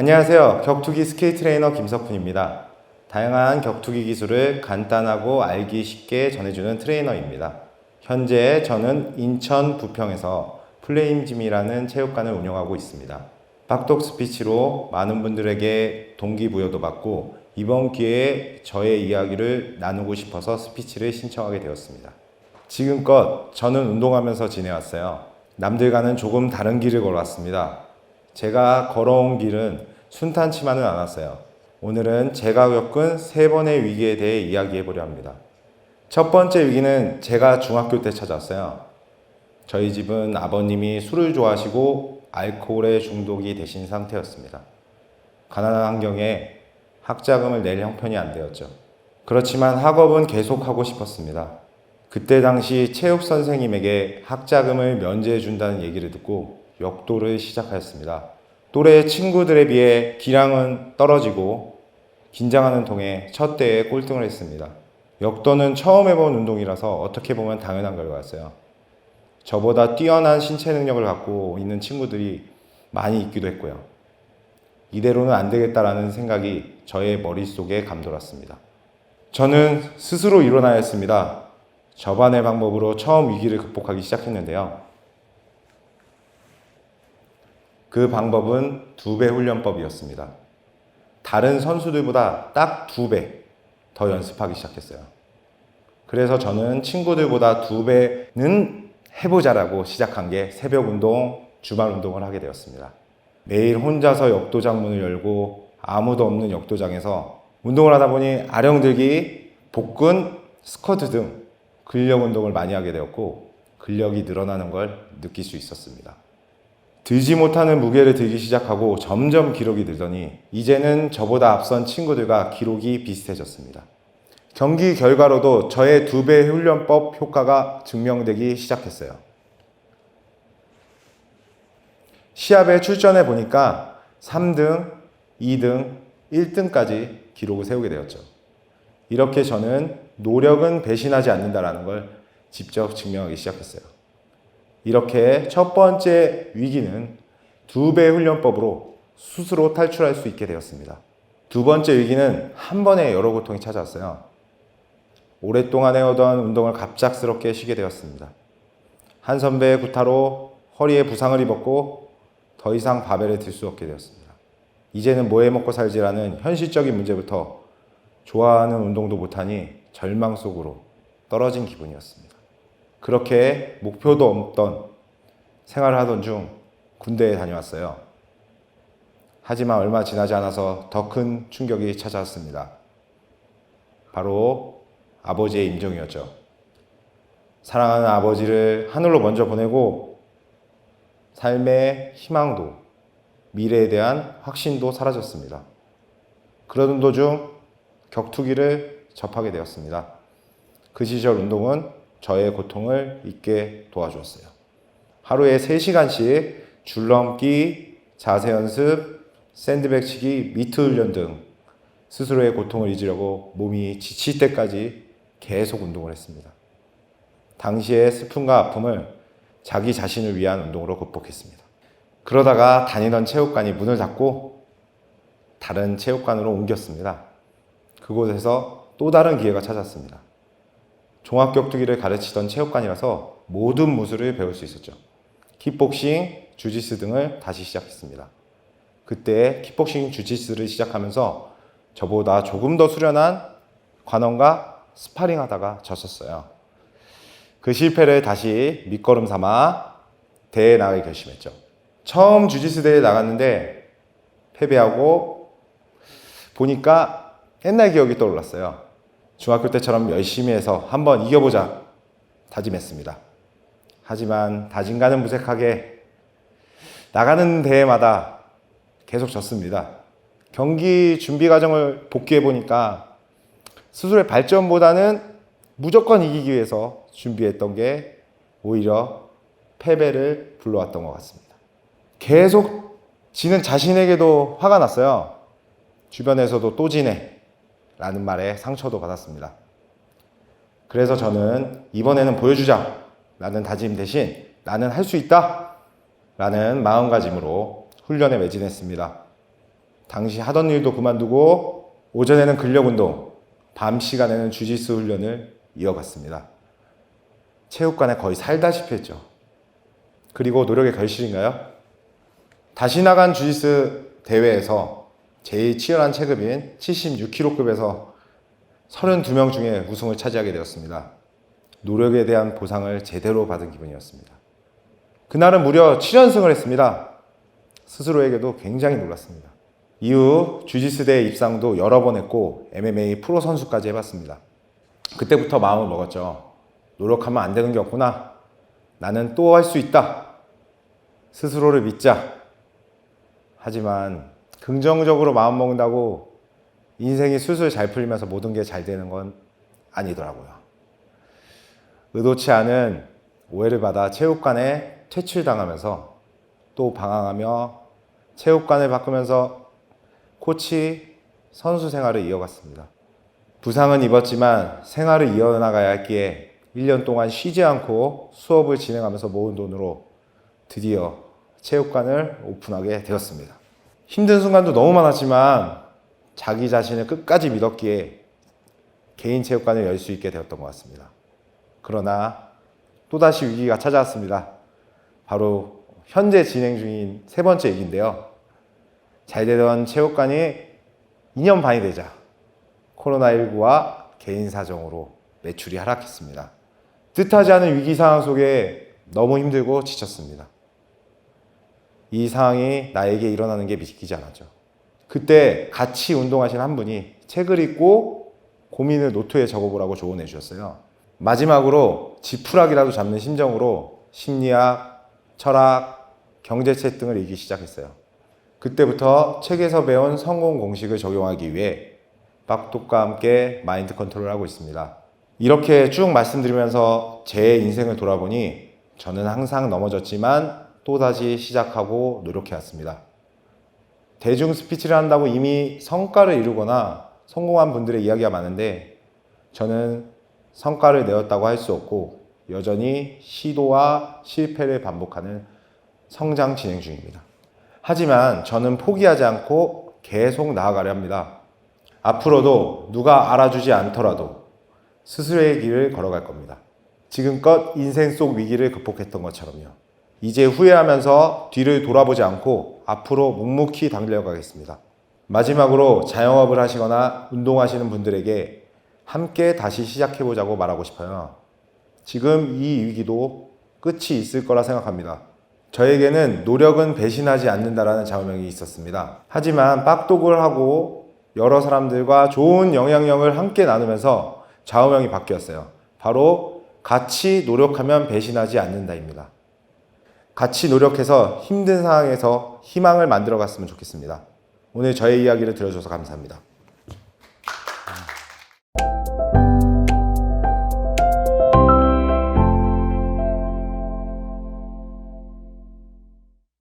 안녕하세요. 격투기 스케이트 트레이너 김석훈입니다. 다양한 격투기 기술을 간단하고 알기 쉽게 전해주는 트레이너입니다. 현재 저는 인천 부평에서 플레임짐이라는 체육관을 운영하고 있습니다. 빡독 스피치로 많은 분들에게 동기부여도 받고 이번 기회에 저의 이야기를 나누고 싶어서 스피치를 신청하게 되었습니다. 지금껏 저는 운동하면서 지내왔어요. 남들과는 조금 다른 길을 걸어왔습니다. 제가 걸어온 길은 순탄치만은 않았어요. 오늘은 제가 겪은 3번의 위기에 대해 이야기해보려 합니다. 첫 번째 위기는 제가 중학교 때 찾아왔어요. 저희 집은 아버님이 술을 좋아하시고 알코올에 중독이 되신 상태였습니다. 가난한 환경에 학자금을 낼 형편이 안 되었죠. 그렇지만 학업은 계속하고 싶었습니다. 그때 당시 체육 선생님에게 학자금을 면제해 준다는 얘기를 듣고 역도를 시작하였습니다. 또래 친구들에 비해 기량은 떨어지고 긴장하는 통에 첫 대회 꼴등을 했습니다. 역도는 처음 해본 운동이라서 어떻게 보면 당연한 결과였어요. 저보다 뛰어난 신체 능력을 갖고 있는 친구들이 많이 있기도 했고요. 이대로는 안 되겠다라는 생각이 저의 머릿속에 감돌았습니다. 저는 스스로 일어나야 했습니다. 저반의 방법으로 처음 위기를 극복하기 시작했는데요. 그 방법은 2배 훈련법이었습니다. 다른 선수들보다 딱 2배 더 연습하기 시작했어요. 그래서 저는 친구들보다 2배는 해보자라고 시작한 게 새벽 운동, 주말 운동을 하게 되었습니다. 매일 혼자서 역도장문을 열고 아무도 없는 역도장에서 운동을 하다 보니 아령들기, 복근, 스쿼트 등 근력 운동을 많이 하게 되었고 근력이 늘어나는 걸 느낄 수 있었습니다. 들지 못하는 무게를 들기 시작하고 점점 기록이 늘더니 이제는 저보다 앞선 친구들과 기록이 비슷해졌습니다. 경기 결과로도 저의 2배 훈련법 효과가 증명되기 시작했어요. 시합에 출전해 보니까 3등, 2등, 1등까지 기록을 세우게 되었죠. 이렇게 저는 노력은 배신하지 않는다는 걸 직접 증명하기 시작했어요. 이렇게 첫 번째 위기는 2배 훈련법으로 스스로 탈출할 수 있게 되었습니다. 두 번째 위기는 한 번에 여러 고통이 찾아왔어요. 오랫동안 해오던 운동을 갑작스럽게 쉬게 되었습니다. 한 선배의 구타로 허리에 부상을 입었고 더 이상 바벨을 들 수 없게 되었습니다. 이제는 뭐 해 먹고 살지라는 현실적인 문제부터 좋아하는 운동도 못하니 절망 속으로 떨어진 기분이었습니다. 그렇게 목표도 없던 생활을 하던 중 군대에 다녀왔어요. 하지만 얼마 지나지 않아서 더 큰 충격이 찾아왔습니다. 바로 아버지의 임종이었죠. 사랑하는 아버지를 하늘로 먼저 보내고 삶의 희망도 미래에 대한 확신도 사라졌습니다. 그러던 도중 격투기를 접하게 되었습니다. 그 시절 운동은 저의 고통을 잊게 도와주었어요. 하루에 3시간씩 줄넘기, 자세 연습, 샌드백 치기, 미트 훈련 등 스스로의 고통을 잊으려고 몸이 지칠 때까지 계속 운동을 했습니다. 당시의 슬픔과 아픔을 자기 자신을 위한 운동으로 극복했습니다. 그러다가 다니던 체육관이 문을 닫고 다른 체육관으로 옮겼습니다. 그곳에서 또 다른 기회가 찾았습니다. 종합격투기를 가르치던 체육관이라서 모든 무술을 배울 수 있었죠. 킥복싱, 주짓수 등을 다시 시작했습니다. 그때 킥복싱, 주짓수를 시작하면서 저보다 조금 더 수련한 관원과 스파링하다가 졌었어요. 그 실패를 다시 밑거름 삼아 대회에 나가기 결심했죠. 처음 주짓수 대회에 나갔는데 패배하고 보니까 옛날 기억이 떠올랐어요. 중학교 때처럼 열심히 해서 한번 이겨보자 다짐했습니다. 하지만 다짐과는 무색하게 나가는 대회마다 계속 졌습니다. 경기 준비 과정을 복귀해 보니까 스스로의 발전보다는 무조건 이기기 위해서 준비했던 게 오히려 패배를 불러왔던 것 같습니다. 계속 지는 자신에게도 화가 났어요. 주변에서도 또 지네 라는 말에 상처도 받았습니다. 그래서 저는 이번에는 보여주자 라는 다짐 대신 나는 할 수 있다 라는 마음가짐으로 훈련에 매진했습니다. 당시 하던 일도 그만두고 오전에는 근력 운동, 밤 시간에는 주짓수 훈련을 이어갔습니다. 체육관에 거의 살다시피 했죠. 그리고 노력의 결실인가요? 다시 나간 주짓수 대회에서 제일 치열한 체급인 76kg급에서 32명 중에 우승을 차지하게 되었습니다. 노력에 대한 보상을 제대로 받은 기분이었습니다. 그날은 무려 7연승을 했습니다. 스스로에게도 굉장히 놀랐습니다. 이후 주짓수 대회 입상도 여러 번 했고 MMA 프로 선수까지 해봤습니다. 그때부터 마음을 먹었죠. 노력하면 안 되는 게 없구나. 나는 또 할 수 있다. 스스로를 믿자. 하지만 긍정적으로 마음 먹는다고 인생이 술술 잘 풀리면서 모든 게 잘 되는 건 아니더라고요. 의도치 않은 오해를 받아 체육관에 퇴출당하면서 또 방황하며 체육관을 바꾸면서 코치, 선수 생활을 이어갔습니다. 부상은 입었지만 생활을 이어나가야 했기에 1년 동안 쉬지 않고 수업을 진행하면서 모은 돈으로 드디어 체육관을 오픈하게 되었습니다. 힘든 순간도 너무 많았지만 자기 자신을 끝까지 믿었기에 개인 체육관을 열 수 있게 되었던 것 같습니다. 그러나 또다시 위기가 찾아왔습니다. 바로 현재 진행 중인 세 번째 위기인데요. 잘 되던 체육관이 2년 반이 되자 코로나19와 개인 사정으로 매출이 하락했습니다. 뜻하지 않은 위기 상황 속에 너무 힘들고 지쳤습니다. 이 상황이 나에게 일어나는 게 믿기지 않았죠. 그때 같이 운동하신 한 분이 책을 읽고 고민을 노트에 적어보라고 조언해 주셨어요. 마지막으로 지푸라기라도 잡는 심정으로 심리학, 철학, 경제책 등을 읽기 시작했어요. 그때부터 책에서 배운 성공 공식을 적용하기 위해 빡독과 함께 마인드 컨트롤을 하고 있습니다. 이렇게 쭉 말씀드리면서 제 인생을 돌아보니 저는 항상 넘어졌지만 또다시 시작하고 노력해왔습니다. 대중 스피치를 한다고 이미 성과를 이루거나 성공한 분들의 이야기가 많은데 저는 성과를 내었다고 할 수 없고 여전히 시도와 실패를 반복하는 성장 진행 중입니다. 하지만 저는 포기하지 않고 계속 나아가려 합니다. 앞으로도 누가 알아주지 않더라도 스스로의 길을 걸어갈 겁니다. 지금껏 인생 속 위기를 극복했던 것처럼요. 이제 후회하면서 뒤를 돌아보지 않고 앞으로 묵묵히 달려가겠습니다. 마지막으로 자영업을 하시거나 운동하시는 분들에게 함께 다시 시작해보자고 말하고 싶어요. 지금 이 위기도 끝이 있을 거라 생각합니다. 저에게는 노력은 배신하지 않는다라는 좌우명이 있었습니다. 하지만 빡독을 하고 여러 사람들과 좋은 영향력을 함께 나누면서 좌우명이 바뀌었어요. 바로 같이 노력하면 배신하지 않는다입니다. 같이 노력해서 힘든 상황에서 희망을 만들어 갔으면 좋겠습니다. 오늘 저의 이야기를 들어줘서 감사합니다.